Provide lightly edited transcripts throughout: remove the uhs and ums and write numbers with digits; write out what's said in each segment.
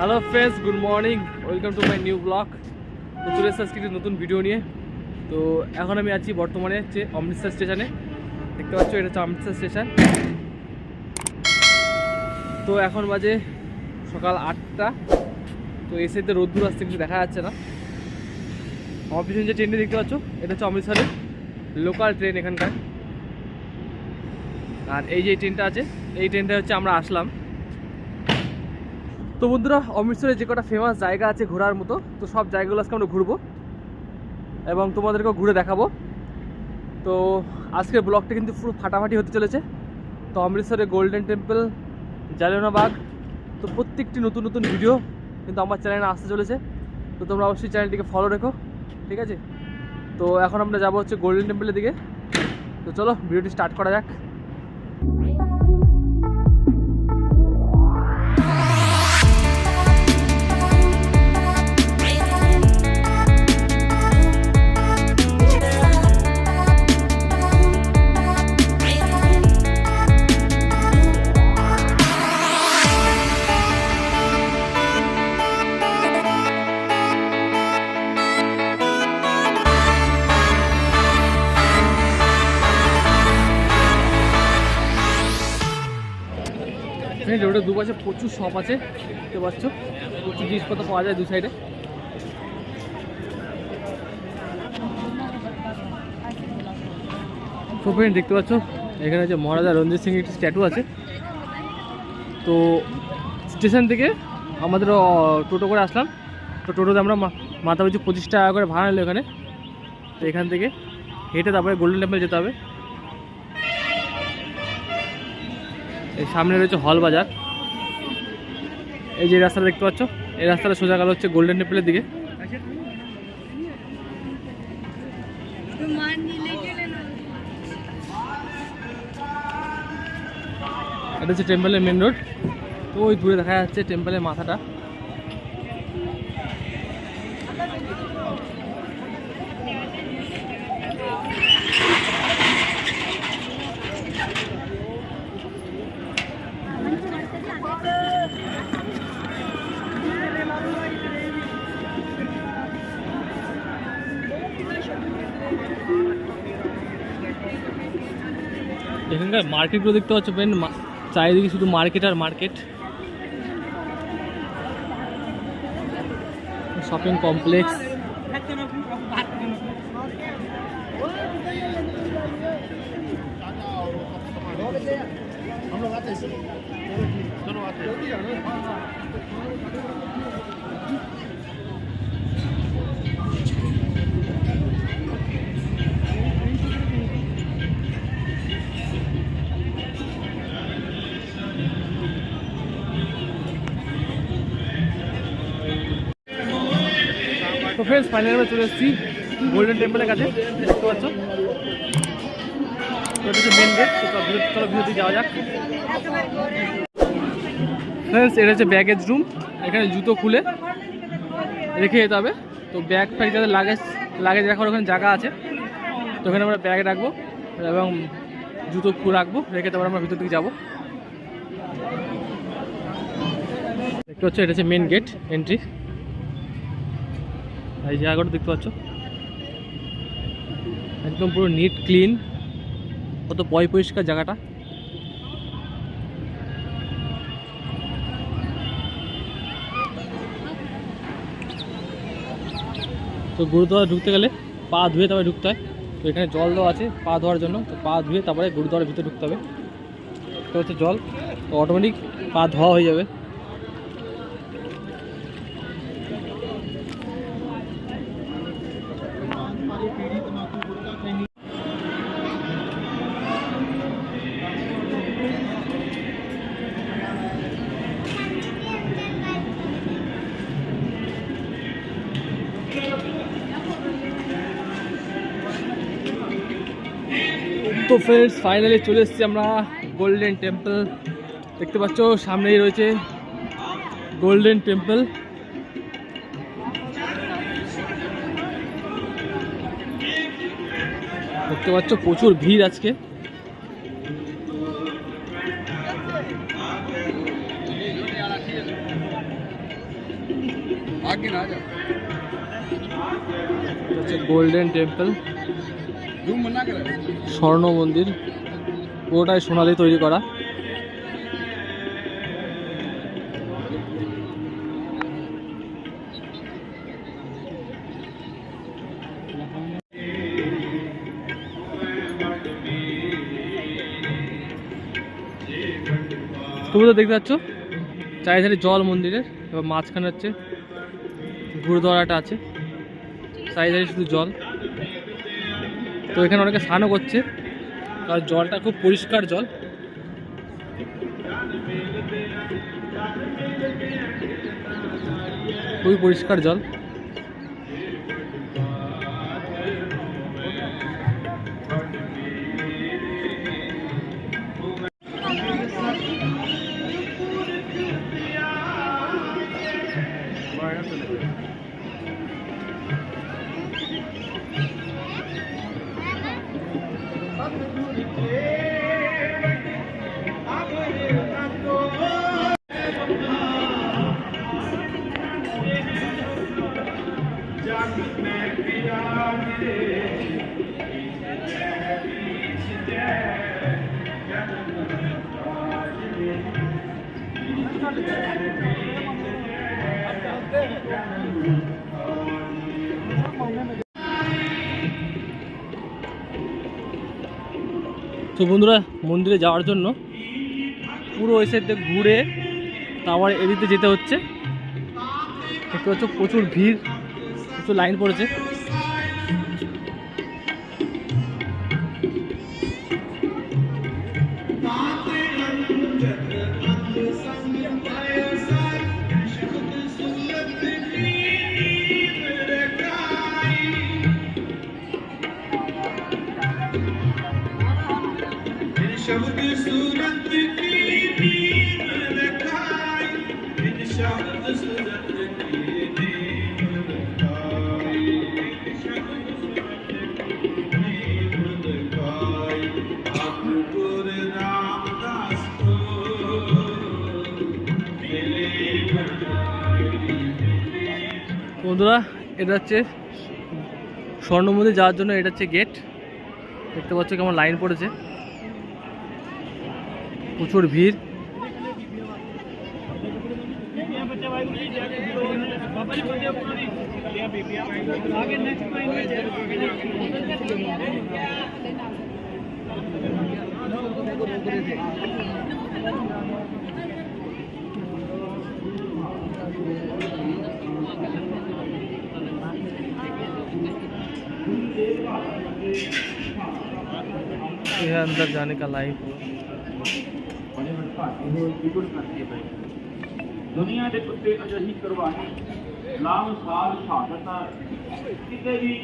Hello friends, good morning, welcome to my new blog. তো চলে এসেছি আজকে নতুন ভিডিও নিয়ে। তো এখন আমি আছি বর্তমানে হচ্ছে অমৃতসর স্টেশনে। দেখতে পাচ্ছ, এটা হচ্ছে অমৃতসর স্টেশন। তো এখন বাজে সকাল 8টা। তো এসেতে রোদ্দুর আসতে কিছু দেখা যাচ্ছে না। আমার পিছনে যে ট্রেনটি দেখতে পাচ্ছ, এটা হচ্ছে অমৃতসরের লোকাল ট্রেন এখানকার। আর এই যে ট্রেনটা আছে, এই ট্রেনটা হচ্ছে আমরা আসলাম। তো বন্ধুরা, অমৃতসরে যে কটা ফেমাস জায়গা আছে ঘোরার মতো, তো সব জায়গাগুলো আজকে আমরা ঘুরবো এবং তোমাদেরকেও ঘুরে দেখাবো। তো আজকের ব্লগটা কিন্তু পুরো ফাটাফাটি হতে চলেছে। তো অমৃতসরে গোল্ডেন টেম্পল, জালিয়ানওয়ালা বাগ, তো প্রত্যেকটি নতুন নতুন ভিডিও কিন্তু আমার চ্যানেলে আসতে চলেছে। তো তোমরা অবশ্যই চ্যানেলটিকে ফলো রেখো, ঠিক আছে? তো এখন আমরা যাবো হচ্ছে গোল্ডেন টেম্পলের দিকে। তো চলো ভিডিওটি স্টার্ট করা যাক। রোডের দুপাশে প্রচুর শপ আছে, দেখতে পাচ্ছ। প্রচুর জিনিসপত্র পাওয়া যায় দু সাইডে। তো ফ্রেন্ড, দেখতে পাচ্ছ এখানে যে মহারাজা রঞ্জিত সিং একটি স্ট্যাটু আছে। তো স্টেশন থেকে আমাদের টোটো করে আসলাম। তো টোটোতে আমরা মাথা পিছু 25 টাকা করে ভাড়া নিল এখানে। তো এখান থেকে হেঁটে তারপরে গোল্ডেন টেম্পল যেতে হবে। এই সামনে রয়েছে হল বাজার। এই যে রাস্তাটা দেখতে পাচ্ছ, এই রাস্তাটা সোজা গেল হচ্ছে গোল্ডেন টেম্পলের দিকে। এটা হচ্ছে টেম্পলের মেন রোড। তো ওই দূরে দেখা যাচ্ছে টেম্পলের মাথাটা। এখানকার মার্কেটগুলো দেখতে পাচ্ছ ফ্রেন্ড, চারিদিকে শুধু মার্কেট আর মার্কেট। Shopping complex. তো ফ্রেন্ডস, ফাইনালি আমরা চলে এসেছি গোল্ডেন টেম্পলের কাছে, দেখতে পাচ্ছ। তো এটা হচ্ছে মেন গেট। তো চলো ভিতরে যাওয়া যাক। ফ্রেন্ডস, এটা হচ্ছে ব্যাগেজ রুম। এখানে জুতো খুলে রেখে যেতে হবে। তো ব্যাগ ফ্যাগ যাদের লাগেজ রাখার ওখানে জায়গা আছে। তো ওখানে আমরা ব্যাগ রাখবো এবং জুতো রাখবো, রেখে তারপর আমরা ভিতর দিকে যাবো। দেখতে পাচ্ছ, এটা হচ্ছে মেন গেট এন্ট্রি। এই জায়গাটা দেখতে পাচ্ছ, একদম পুরো নিট ক্লিন, কত পরিষ্কার জায়গাটা। তো গুরুদ্বারা ঢুকতে গেলে পা ধুয়ে তারপরে ঢুকতে হয়। তো এখানে জল দেওয়া আছে পা ধোয়ার জন্য। তো পা ধুয়ে তারপরে গুরুদ্বারার ভিতরে ঢুকতে হবে। তো হচ্ছে জল, তো অটোমেটিক পা ধোয়া হয়ে যাবে। তো ফ্রেন্ডস, ফাইনালি চলে এসেছি আমরা গোল্ডেন টেম্পল। দেখতে পাচ্ছ সামনেই রয়েছে গোল্ডেন টেম্পল। দেখতে পাচ্ছ প্রচুর ভিড় আজকে। গোল্ডেন টেম্পল, স্বর্ণ মন্দির, পুরোটাই সোনা দিয়ে তৈরি করা। তুমি তো দেখতে পাচ্ছ চারিধারে জল মন্দিরের, এবার মাঝখানে হচ্ছে গুরুদ্বারাটা আছে, চারিধারে শুধু জল। তো এখানে অনেকে স্নানও করছে, কারণ জলটা খুব পরিষ্কার জল। খুবই পরিষ্কার জল। তো বন্ধুরা, মন্দিরে যাওয়ার জন্য পুরো ওই সাইড থেকে ঘুরে তারপর এদিকে যেতে হচ্ছে। দেখতে পাচ্ছ প্রচুর ভিড়, প্রচুর লাইন পড়েছে। বন্ধুরা, এটা হচ্ছে স্বর্ণ মন্দির যাওয়ার জন্য, এটা হচ্ছে গেট। দেখতে পাচ্ছ কেমন লাইন পড়েছে, প্রচুর ভিড়। ये अंदर जाने का लाइन। दुनिया के कुत्ते अजही करवानी लाम साल शहादत किते भी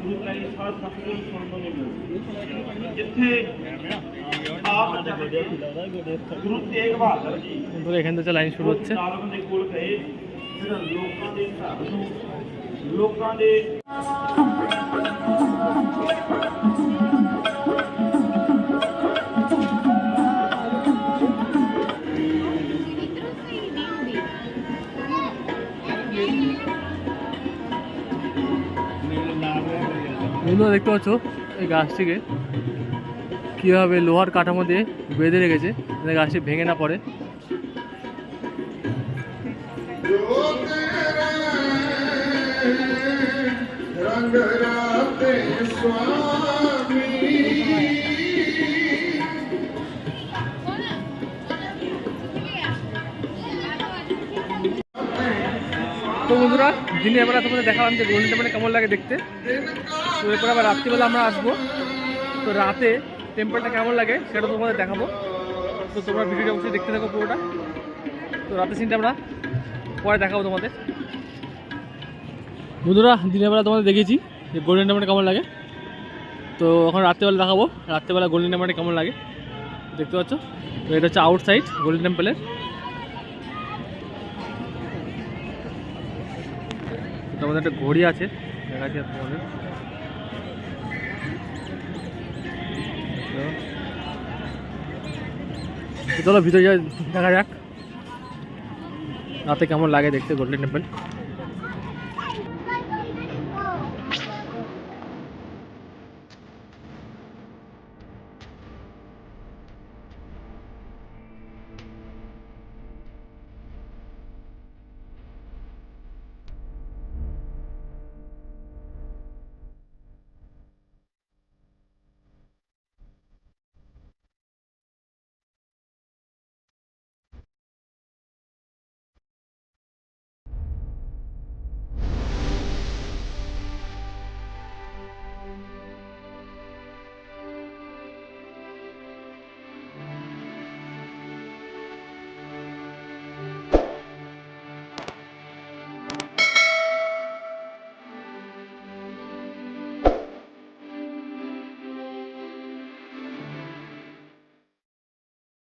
दूसरी साल सफल सुनने में मिलती जिथे आप गुरु तेग बहादुर जी तो এখান থেকে লাইন শুরু হচ্ছে। नालम दे कोल गए फिर लोकां दे घर नूं लोकां दे বন্ধুরা দেখতে পাচ্ছ এই গাছটিকে কীভাবে লোহার কাঠামো দিয়ে বেঁধে রেখেছে যাতে গাছটি ভেঙে না পড়ে। তো বন্ধুরা, দিনে আমরা তোমাদের দেখালাম যে গোল্ডেন টেম্পলটা কেমন লাগে দেখতে। তো এরপর আবার রাত্রিবেলা আমরা আসবো, তো রাতে টেম্পলটা কেমন লাগে সেটা তোমাদের দেখাবো। তো তোমরা ভিডিওটা অবশ্যই দেখতে থাকো পুরোটা। তো রাতে সিনটা আমরা পরে দেখাবো তোমাদের। বন্ধুরা, দিনের বেলা তোমাদের দেখেছি যে গোল্ডেন টেম্পলটা কেমন লাগে, তো এখন রাত্রেবেলা দেখাবো রাত্রেবেলা গোল্ডেন টেম্পলটা কেমন লাগে। দেখতে পাচ্ছ, তো এটা হচ্ছে আউটসাইড গোল্ডেন টেম্পলের। আমাদের একটা ঘড়ি আছে, দেখাচ্ছি তোমাদের। চলো ভিতরে যাই, দেখা যাক। রাতে কেমন লাগে দেখতে গোল্ডেন টেম্পল।